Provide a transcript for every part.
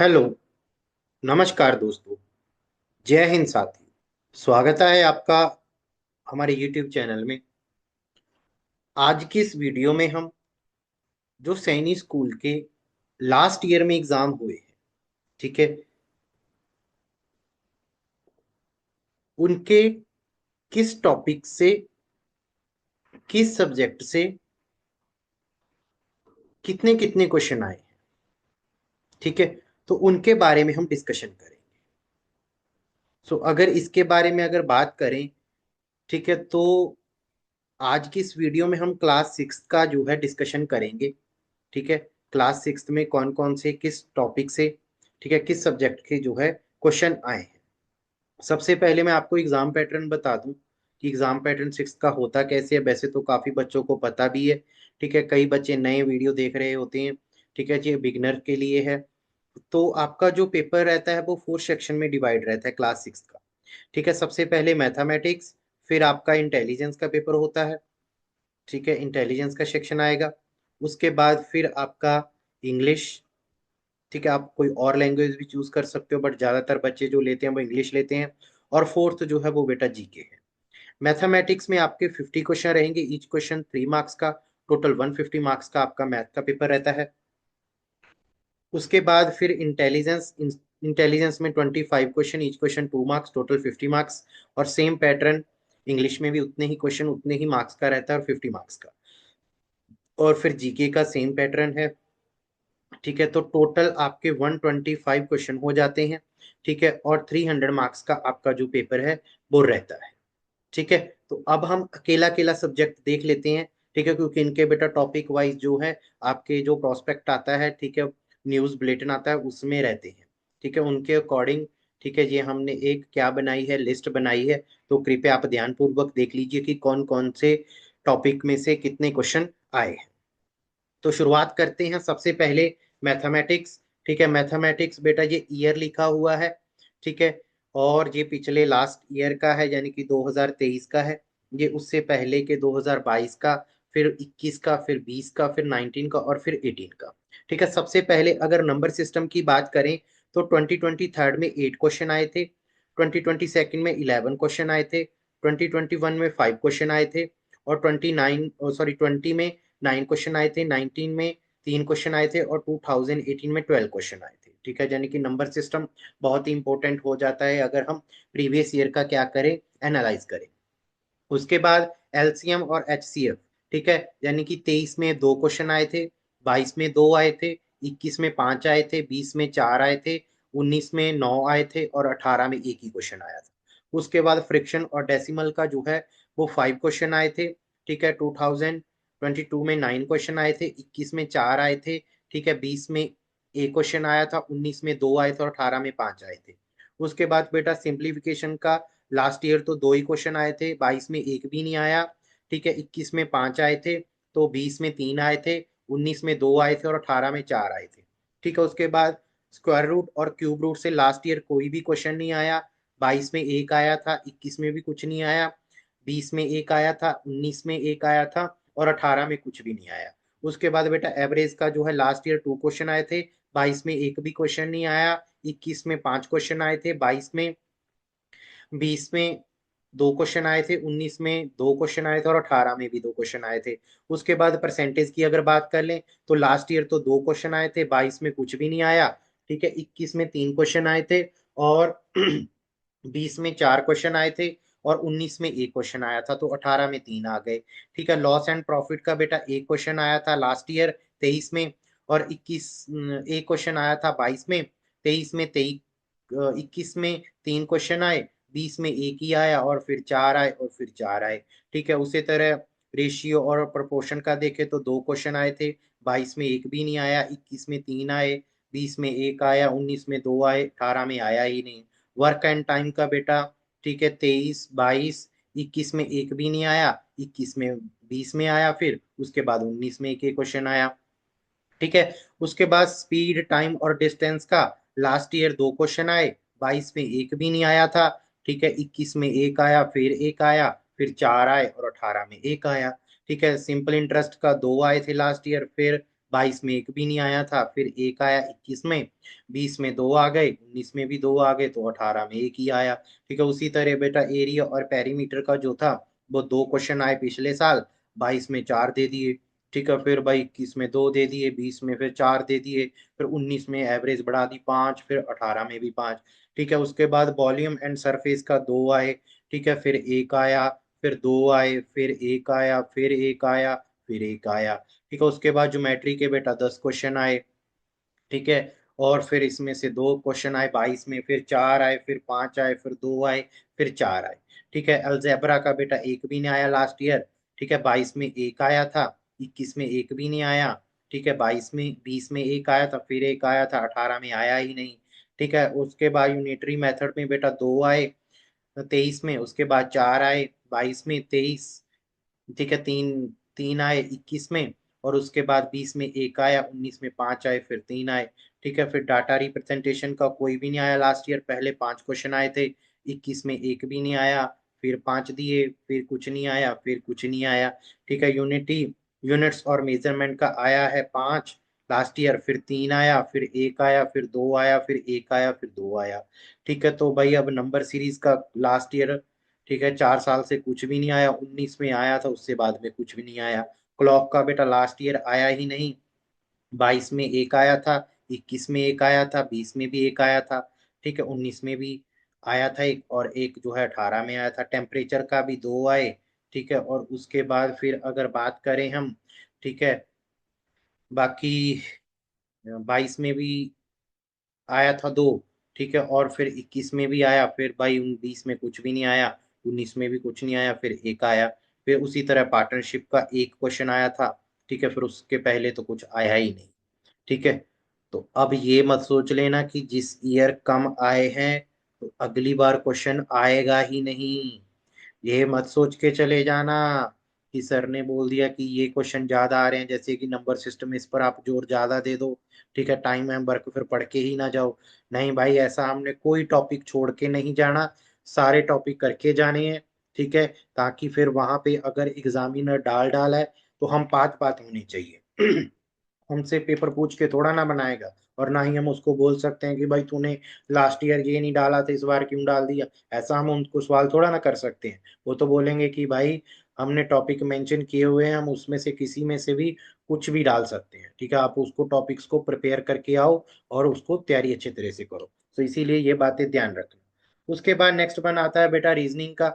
Hello. नमस्कार दोस्तों। जय हिंद साथी। स्वागत है आपका हमारे YouTube चैनल में। आज की इस वीडियो में हम जो सैनिक स्कूल के लास्ट ईयर में एग्जाम हुए हैं, ठीक है, उनके किस टॉपिक से, किस सब्जेक्ट से कितने कितने क्वेश्चन आए हैं, ठीक है, तो उनके बारे में हम डिस्कशन करेंगे। सो अगर इसके बारे में अगर बात करें, ठीक है, तो आज की इस वीडियो में हम क्लास सिक्स का जो है डिस्कशन करेंगे। ठीक है, क्लास सिक्स में कौन कौन से किस टॉपिक से, ठीक है, किस सब्जेक्ट के जो है क्वेश्चन आए हैं। सबसे पहले मैं आपको एग्जाम पैटर्न बता दूं कि एग्जाम पैटर्न सिक्स का होता कैसे है। वैसे तो काफी बच्चों को पता भी है, ठीक है, कई बच्चे नए वीडियो देख रहे होते हैं, ठीक है, ये बिगनर के लिए है। तो आपका जो पेपर रहता है वो फोर सेक्शन में डिवाइड रहता है क्लास सिक्स का। ठीक है, सबसे पहले मैथमेटिक्स, फिर आपका इंटेलिजेंस का पेपर होता है, ठीक है, इंटेलिजेंस का सेक्शन आएगा। उसके बाद फिर आपका इंग्लिश, ठीक है, आप कोई और लैंग्वेज भी चूज कर सकते हो, बट ज्यादातर बच्चे जो लेते हैं वो इंग्लिश लेते हैं। और फोर्थ जो है वो बेटा जीके है। मैथमेटिक्स में आपके 50 क्वेश्चन रहेंगे, ईच क्वेश्चन 3 मार्क्स का। टोटल 150 मार्क्स का आपका मैथ का पेपर रहता है। उसके बाद फिर इंटेलिजेंस, इंटेलिजेंस में 25 question, each question 2 marks, total 50 marks. और सेम पैटर्न इंग्लिश में भी उतने ही क्वेश्चन उतने ही मार्क्स का रहता है और 50 मार्क्स का। और फिर जीके का सेम पैटर्न है, ठीक है, तो टोटल आपके 125 क्वेश्चन हो जाते हैं, ठीक है, और 300 मार्क्स का आपका जो पेपर है वो रहता है। ठीक है, तो अब हम अकेला अकेला सब्जेक्ट देख लेते हैं, ठीक है, क्योंकि इनके बेटा टॉपिक वाइज जो है आपके जो प्रोस्पेक्ट आता है, ठीक है, न्यूज बुलेटिन आता है उसमें रहते हैं, ठीक है, उनके अकॉर्डिंग, ठीक है, ये हमने एक क्या बनाई है, लिस्ट बनाई है। तो कृपया आप ध्यानपूर्वक देख लीजिए कि कौन कौन से टॉपिक में से कितने क्वेश्चन आए हैं। तो शुरुआत करते हैं सबसे पहले मैथमेटिक्स। ठीक है, मैथमेटिक्स बेटा ये ईयर लिखा हुआ है, ठीक है, और ये पिछले लास्ट ईयर का है, यानी कि 2023 का है। ये उससे पहले के 2022 का, फिर 21 का, फिर 20 का, फिर 19 का और फिर 18 का। ठीक है, सबसे पहले अगर नंबर सिस्टम की बात करें तो 2023 में 8 क्वेश्चन आए थे, 2022 में 11 क्वेश्चन आए थे, 2021 में 5 क्वेश्चन आए थे, और 20 में 9 क्वेश्चन आए थे, 19 में 3 क्वेश्चन आए थे, और 2018 में 12 क्वेश्चन आए थे। ठीक है, यानी कि नंबर सिस्टम बहुत ही इंपॉर्टेंट हो जाता है अगर हम प्रीवियस ईयर का क्या करें, एनालाइज करें। उसके बाद एलसीएम और एचसीएफ, ठीक है, यानी कि 23 में 2 क्वेश्चन आए थे, 22 में 2 आए थे, 21 में 5 आए थे, 20 में 4 आए थे, 19 में 9 आए थे, और 18 में एक ही क्वेश्चन आया था। उसके बाद फ्रिक्शन और डेसिमल का जो है वो 5 क्वेश्चन आए थे। ठीक है, 2022 में 9 क्वेश्चन आए थे, 21 में 4 आए थे, ठीक है, 20 में एक क्वेश्चन आया था, 19 में 2 आए थे और 18 में 5 आए थे। उसके बाद बेटा सिंप्लीफिकेशन का लास्ट ईयर तो 2 ही क्वेश्चन आए थे, 22 में एक भी नहीं आया, ठीक है, 21 में 5 आए थे, तो 20 में 3 आए थे, 19 में 2 आए थे और 18 में 4 आए थे। ठीक है, उसके बाद स्क्वायर रूट और क्यूब रूट से लास्ट ईयर कोई भी क्वेश्चन नहीं आया। 22 में एक आया था, 21 में भी कुछ नहीं आया, 20 में एक आया था, 19 में एक आया था, और 18 में कुछ भी नहीं आया। उसके बाद बेटा एवरेज का जो है लास्ट ईयर 2 क्वेश्चन आए थे, 22 में एक भी क्वेश्चन नहीं आया, 21 में 5 क्वेश्चन आए थे, 22 में, 20 में 2 क्वेश्चन आए थे, 19 में 2 क्वेश्चन आए थे और 18 में भी 2 क्वेश्चन आए थे। उसके बाद परसेंटेज की अगर बात कर लें तो लास्ट ईयर तो 2 क्वेश्चन आए थे, 22 में कुछ भी नहीं आया, ठीक है, 21 में 3 क्वेश्चन आए थे, और 20 में 4 क्वेश्चन आए थे, और 19 में एक क्वेश्चन आया था, तो 18 में 3 आ गए। ठीक है, लॉस एंड प्रॉफिट का बेटा एक क्वेश्चन आया था लास्ट ईयर 23 में, और 21 एक क्वेश्चन आया था 22 में, 23 में 21 में 3 क्वेश्चन आए, 20 में एक ही आया, और फिर 4 आए और फिर 4 आए। ठीक है, उसी तरह रेशियो और प्रोपोर्शन का देखें तो 2 क्वेश्चन आए थे, 22 में एक भी नहीं आया, 21 में 3 आए, 20 में एक आया, 19 में 2 आए, 18 में आया ही नहीं। वर्क एंड टाइम का बेटा, ठीक है, 23, 22, 21 में एक भी नहीं आया, 21 में 20 में आया, फिर उसके बाद 19 में एक एक क्वेश्चन आया। ठीक है, उसके बाद स्पीड, टाइम और डिस्टेंस का लास्ट ईयर 2 क्वेश्चन आए, 22 में एक भी नहीं आया था, ठीक है, 21 में एक आया, फिर एक आया, फिर 4 आए और 18 में एक आया। ठीक है, सिंपल इंटरेस्ट का 2 आए थे लास्ट ईयर, फिर 22 में एक भी नहीं आया था, फिर एक आया 21 में, 20 में दो आ गए, 19 में भी दो आ गए, तो 18 में एक ही आया। ठीक है, उसी तरह बेटा एरिया और पेरीमीटर का जो था वो दो क्वेश्चन आए पिछले साल, 22 में चार दे दिए। ठीक है, फिर भाई 21 में दो दे दिए, 20 में फिर चार दे दिए, फिर 19 में एवरेज बढ़ा दी पांच, फिर 18 में भी पांच। ठीक है, उसके बाद वॉल्यूम एंड सरफेस का दो आए। ठीक है, फिर एक आया, फिर दो आए, फिर एक आया, फिर एक आया, फिर एक आया। ठीक है, उसके बाद ज्योमेट्री के बेटा 10 क्वेश्चन आए। ठीक है, और फिर इसमें से दो क्वेश्चन आए 22 में, फिर चार आए, फिर पांच आए, फिर दो आए, फिर चार आए। ठीक है, अलजेब्रा का बेटा एक भी नहीं आया लास्ट ईयर। ठीक है, 22 में एक आया था, 21 में एक भी नहीं आया। ठीक है, 22 में 20 में एक आया था, फिर एक आया था, 18 में आया ही नहीं। ठीक है, उसके बाद यूनिटरी मेथड में बेटा दो आए 23 में, उसके बाद चार आए 22 में, 23। ठीक है, तीन तीन आए 21 में, और उसके बाद 20 में एक आया, 19 में पांच आए, फिर तीन आए। ठीक है, फिर डाटा रिप्रेजेंटेशन का कोई भी नहीं आया लास्ट ईयर, पहले पांच क्वेश्चन आए थे, 21 में एक भी नहीं आया, फिर पांच दिए, फिर कुछ नहीं आया, फिर कुछ नहीं आया। ठीक है, यूनिटी यूनिट्स और मेजरमेंट का आया है पांच लास्ट ईयर, फिर तीन आया, फिर एक आया, फिर दो आया, फिर एक आया, फिर दो आया। ठीक है, तो भाई अब नंबर सीरीज का लास्ट ईयर, ठीक है, 4 साल से कुछ भी नहीं आया, 19 में आया था, उससे बाद में कुछ भी नहीं आया। क्लॉक का बेटा लास्ट ईयर आया ही नहीं, 22 में एक आया था, 21 में एक आया था, 20 में भी एक आया था। ठीक है, 19 में भी आया था एक, और एक जो है 18 में आया था। टेम्परेचर का भी दो आए। ठीक है, और उसके बाद फिर अगर बात करें हम, ठीक है, बाकी 22 में भी आया था दो। ठीक है, और फिर 21 में भी आया, फिर भाई 20 में कुछ भी नहीं आया, 19 में भी कुछ नहीं आया, फिर एक आया। फिर उसी तरह पार्टनरशिप का एक क्वेश्चन आया था। ठीक है, फिर उसके पहले तो कुछ आया ही नहीं। ठीक है, तो अब ये मत सोच लेना कि जिस ईयर कम आए हैं तो अगली बार क्वेश्चन आएगा ही नहीं। ये मत सोच के चले जाना कि सर ने बोल दिया कि ये क्वेश्चन ज्यादा आ रहे हैं, जैसे कि नंबर सिस्टम, इस पर आप जोर ज्यादा दे दो। ठीक है, टाइम एम वर्क फिर पढ़ के ही ना जाओ। नहीं भाई, ऐसा हमने कोई टॉपिक छोड़ के नहीं जाना, सारे टॉपिक करके जाने हैं। ठीक है, ताकि फिर वहां पे अगर एग्जामिनर डाल डाल है तो हम बात बात होनी चाहिए। हमसे पेपर पूछ के थोड़ा ना बनाएगा, और ना ही हम उसको बोल सकते हैं कि भाई तूने लास्ट ईयर ये नहीं डाला था, इस बार क्यों डाल दिया। ऐसा हम उनको सवाल थोड़ा ना कर सकते हैं। वो तो बोलेंगे कि भाई हमने टॉपिक मेंशन किए हुए हैं, हम उसमें से किसी में से भी कुछ भी डाल सकते हैं। ठीक है, आप उसको टॉपिक्स को प्रिपेयर करके आओ और उसको तैयारी अच्छे तरह से करो। तो इसीलिए ये बातें ध्यान रखना। उसके बाद नेक्स्ट वन आता है बेटा रीजनिंग का।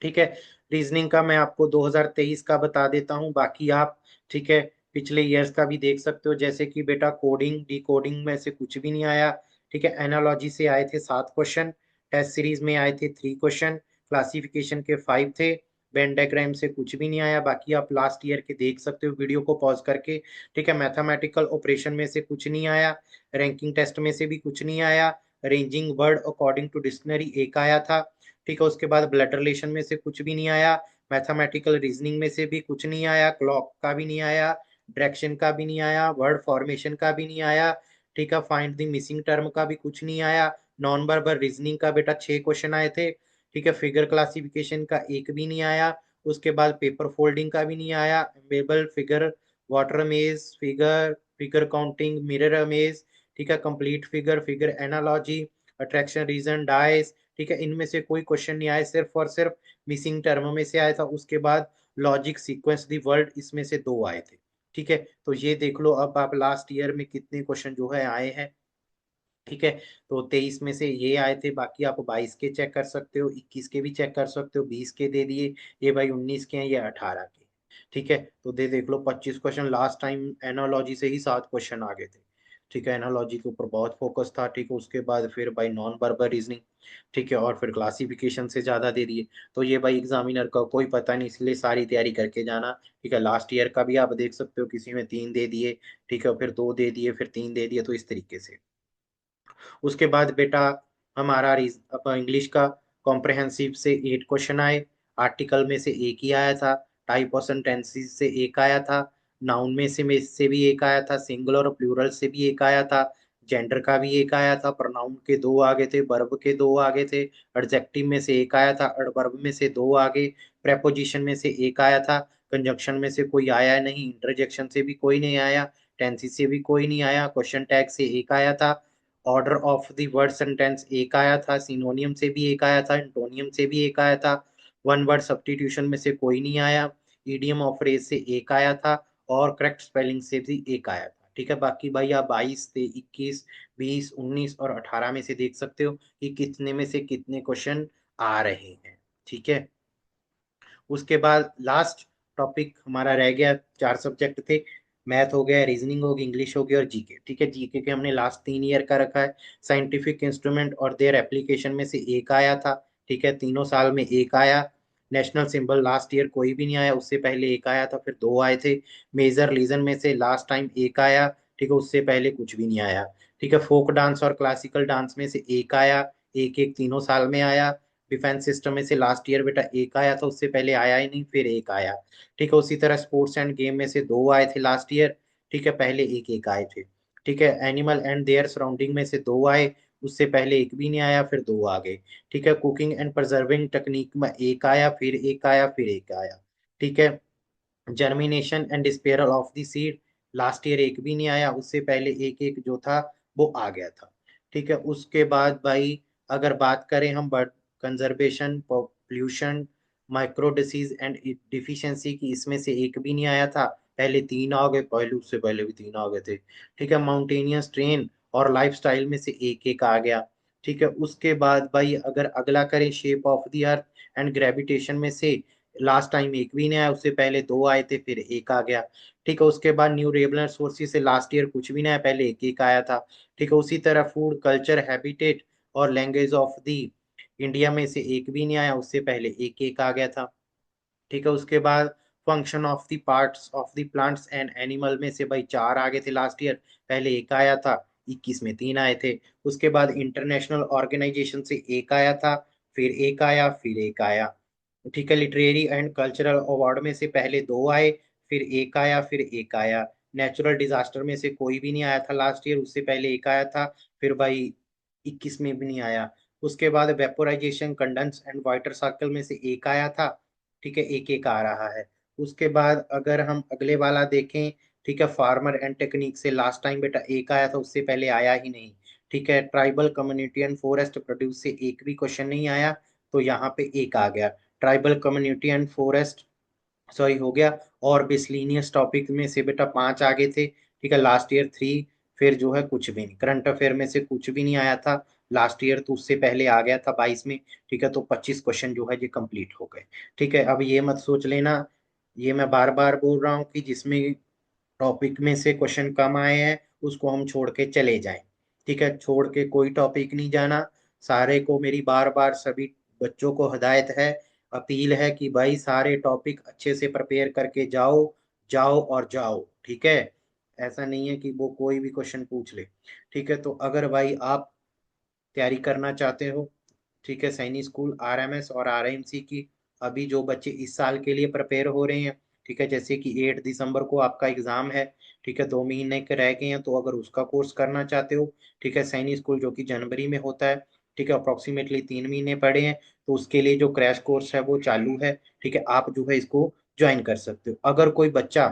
ठीक है, रीजनिंग का मैं आपको 2023 का बता देता हूँ, बाकी आप, ठीक है, पिछले ईयर्स का भी देख सकते हो। जैसे कि बेटा कोडिंग डी कोडिंग में से कुछ भी नहीं आया। ठीक है, एनालॉजी से आए थे 7 क्वेश्चन, टेस्ट सीरीज में आए थे 3 क्वेश्चन, क्लासिफिकेशन के 5 थे, वेन डायग्राम से कुछ भी नहीं आया। बाकी आप लास्ट ईयर के देख सकते हो वीडियो को पॉज करके। ठीक है, मैथमेटिकल ऑपरेशन में से कुछ नहीं आया, रैंकिंग टेस्ट में से भी कुछ नहीं आया, ranging word according to dictionary एक आया था। ठीक है, उसके बाद ब्लड रिलेशन में से कुछ भी नहीं आया, मैथमेटिकल रीजनिंग में से भी कुछ नहीं आया, क्लॉक का भी नहीं आया, डायरेक्शन का भी नहीं आया, वर्ड फॉर्मेशन का भी नहीं आया। ठीक है, फाइंड द मिसिंग टर्म का भी कुछ नहीं आया। नॉन वर्बल रीजनिंग का बेटा 6 क्वेश्चन आए थे। ठीक है, फिगर क्लासिफिकेशन का एक भी नहीं आया। उसके बाद पेपर फोल्डिंग का भी नहीं आया, मेबल figure, water image figure, figure counting, mirror image. ठीक है, complete figure, figure analogy, attraction reason, dice. ठीक है, इनमें से कोई क्वेश्चन नहीं आया, सिर्फ और सिर्फ मिसिंग टर्म में से आया था। उसके बाद लॉजिक सीक्वेंस दी वर्ल्ड, इसमें से दो आए थे। ठीक है, तो ये देख लो अब आप लास्ट ईयर में कितने क्वेश्चन जो है आए हैं। ठीक है, तो 23 में से ये आए थे, बाकी आप 22 के चेक कर सकते हो, 21 के भी चेक कर सकते हो, 20 के दे दिए, ये भाई 19 के हैं, ये 18 के। ठीक है, तो दे देख लो 25 क्वेश्चन, लास्ट टाइम एनालॉजी से ही 7 क्वेश्चन आ गए थे। ठीक है, एनालॉजी के ऊपर बहुत फोकस था। ठीक है, उसके बाद फिर भाई नॉन वर्बल रीजनिंग, ठीक है, और फिर क्लासिफिकेशन से ज्यादा दे दिए। तो ये भाई एग्जामिनर का कोई पता नहीं, इसलिए सारी तैयारी करके जाना। ठीक है, लास्ट ईयर का भी आप देख सकते हो, किसी में तीन दे दिए, ठीक है, फिर दो दे दिए, फिर तीन दे दिए, तो इस तरीके से। उसके बाद बेटा हमारा इंग्लिश का कॉम्प्रहेंसिव से 8 क्वेश्चन आए, आर्टिकल में से एक ही आया था, टाइप और सेंटेंसेस से एक आया था, नाउन में से भी एक आया था, सिंगुलर और प्लूरल से भी एक आया था, जेंडर का भी एक आया था, प्रोनाउन के दो आगे थे, वर्ब के दो आगे थे, एडजेक्टिव में से एक आया था, एडवर्ब में से दो आगे, प्रेपोजिशन में से एक आया था, कंजंक्शन में से कोई आया नहीं, इंटरजेक्शन से भी कोई नहीं आया, टेंसेस से भी कोई नहीं आया, क्वेश्चन टैग से एक आया था, order of the word sentence एक आया था, सिनोनियम से भी एक आया था, एंटोनियम से भी एक आया था, वन वर्ड सब्स्टिट्यूशन में से कोई नहीं आया, ईडियम ऑफ फ्रेज से एक आया था, और करेक्ट स्पेलिंग से भी एक आया था। ठीक है, बाकी भाई आप 22 से 21, 20, 19 और 18 में से देख सकते हो कि कितने में से कितने क्वेश्चन आ रहे हैं। ठीक है, उसके बाद लास्ट टॉपिक हमारा रह गया, 4 सब्जेक्ट थे, मैथ हो गया, रीजनिंग हो गई, इंग्लिश हो गई और जीके। ठीक है, जीके के हमने लास्ट 3 ईयर का रखा है। साइंटिफिक इंस्ट्रूमेंट और देयर एप्लीकेशन में से एक आया था। ठीक है, तीनों साल में एक आया। नेशनल सिंबल लास्ट ईयर कोई भी नहीं आया, उससे पहले एक आया था, फिर दो आए थे। मेजर रीजन में से लास्ट टाइम एक आया। ठीक है, उससे पहले कुछ भी नहीं आया। ठीक है, फोक डांस और क्लासिकल डांस में से एक आया, एक एक तीनों साल में आया। डिफेंस सिस्टम में से लास्ट ईयर बेटा एक आया था, उससे पहले आया ही नहीं, फिर एक आया। ठीक है, उसी तरह स्पोर्ट्स एंड गेम में से दो आए थे लास्ट ईयर। ठीक है, पहले एक एक आए थे। ठीक है, एनिमल एंड देयर सराउंडिंग में से दो आए, उससे पहले एक भी नहीं आया, फिर दो आ गए। ठीक है, कुकिंग एंड प्रिजर्विंग टेक्निक में एक आया, फिर एक आया, फिर एक आया। ठीक है, germination and dispersal of the seed last year एक भी नहीं आया, उससे पहले एक एक जो था वो आ गया था। ठीक है, उसके बाद भाई अगर बात करें हम bird conservation, pollution, micro disease and deficiency की, इसमें से एक भी नहीं आया था, पहले तीन आ गए, पहले उससे पहले भी तीन आ गए थे। ठीक है, माउंटेनियस ट्रेन और लाइफस्टाइल में से एक एक आ गया। ठीक है, उसके बाद भाई अगर अगला करें shape of the earth and gravitation में से लास्ट टाइम एक भी नहीं आया, उससे पहले दो आए थे, फिर एक आ गया। ठीक है, उसके बाद न्यू रेबलर सोर्सेज से लास्ट ईयर कुछ भी नहीं आया, पहले एक एक आया था। ठीक है, उसी तरह फूड कल्चर हैबिटेट और लैंग्वेज ऑफ दी इंडिया में से एक भी नहीं आया, उससे पहले एक एक आ गया था। ठीक है, उसके बाद function of the parts of the plants and animal में से भाई चार आ गए थे लास्ट ईयर, पहले एक आया था, 21 में तीन आए थे। उसके बाद इंटरनेशनल ऑर्गेनाइजेशन से एक आया था, फिर एक आया, फिर एक आया। ठीक है, लिटरेरी एंड कल्चरल अवार्ड में से पहले दो आए, फिर एक आया, फिर एक आया। नेचुरल डिजास्टर में से कोई भी नहीं आया था लास्ट ईयर, उससे पहले एक आया था, फिर भाई 21 में भी नहीं आया। उसके बाद vaporisation, condense and water circle में से एक आया था। ठीक है, एक एक आ रहा है। उसके बाद अगर हम अगले वाला देखें, ठीक है, फार्मर एंड टेक्निक से लास्ट टाइम बेटा एक आया था, उससे पहले आया ही नहीं। ठीक है, tribal community and forest produce से एक भी क्वेश्चन नहीं आया, तो यहाँ पे एक आ गया। Tribal community and forest, sorry हो गया। और बिसलीनियस टॉपिक में से बेटा पांच आगे थे। ठीक है, लास्ट ईयर थ्री, फिर जो है कुछ भी नहीं, करंट अफेयर में से कुछ भी नहीं आया था लास्ट ईयर, तो उससे पहले आ गया था 22 में। ठीक है, तो 25 क्वेश्चन जो है ये कंप्लीट हो गए। ठीक है, अब ये मत सोच लेना, ये मैं बार बार बोल रहा हूँ कि जिसमें टॉपिक में से क्वेश्चन कम आए हैं उसको हम छोड़ के चले जाएं। ठीक है, छोड़ के कोई टॉपिक नहीं जाना। सारे को मेरी बार बार सभी बच्चों को हिदायत है, अपील है कि भाई सारे टॉपिक अच्छे से प्रिपेयर करके जाओ, जाओ और जाओ। ठीक है, ऐसा नहीं है कि वो कोई भी क्वेश्चन पूछ ले। ठीक है, तो अगर भाई आप तैयारी करना चाहते हो, ठीक है, सैनिक स्कूल आरएमएस और आरएमसी की, अभी जो बच्चे इस साल के लिए प्रिपेयर हो रहे हैं, ठीक है, जैसे कि 8 दिसंबर को आपका एग्जाम है। ठीक है, 2 महीने के रह गए हैं, तो अगर उसका कोर्स करना चाहते हो, ठीक है, सैनिक स्कूल जो कि जनवरी में होता है, ठीक है, अप्रोक्सीमेटली 3 महीने पड़े हैं, तो उसके लिए जो क्रैश कोर्स है वो चालू है। ठीक है, आप जो है इसको ज्वाइन कर सकते हो। अगर कोई बच्चा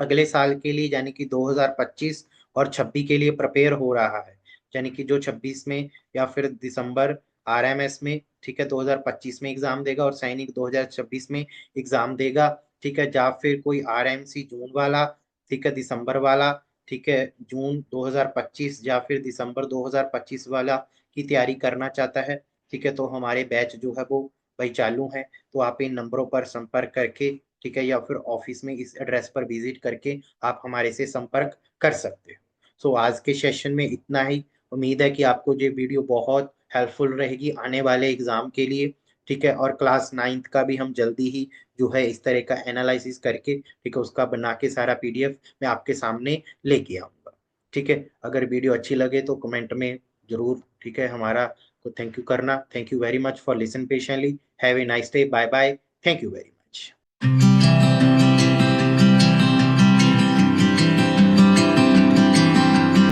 अगले साल के लिए यानी कि 2025 और 26 के लिए प्रिपेयर हो रहा है, यानी कि जो 26 में या फिर दिसंबर आरएमएस में, ठीक है, 2025 में एग्जाम देगा और सैनिक 2026 में एग्जाम देगा। ठीक है, या फिर कोई आरएमसी जून वाला, ठीक है, दिसंबर वाला, ठीक है, जून 2025 या फिर दिसंबर 2025 वाला की तैयारी करना चाहता है, ठीक है, तो हमारे बैच जो है वो भाई चालू है। तो आप इन नंबरों पर संपर्क करके, ठीक है, या फिर ऑफिस में इस एड्रेस पर विजिट करके आप हमारे से संपर्क कर सकते हो। सो आज के सेशन में इतना ही। उम्मीद है कि आपको ये वीडियो बहुत हेल्पफुल रहेगी आने वाले एग्जाम के लिए। ठीक है, और क्लास 9th का भी हम जल्दी ही जो है इस तरह का एनालिसिस करके, ठीक है, उसका बना के सारा पीडीएफ मैं आपके सामने लेके आऊंगा। ठीक है, अगर वीडियो अच्छी लगे तो कमेंट में जरूर, ठीक है, हमारा को थैंक यू करना। Thank you very much for listen patiently. Have a nice day, bye bye, thank you very much.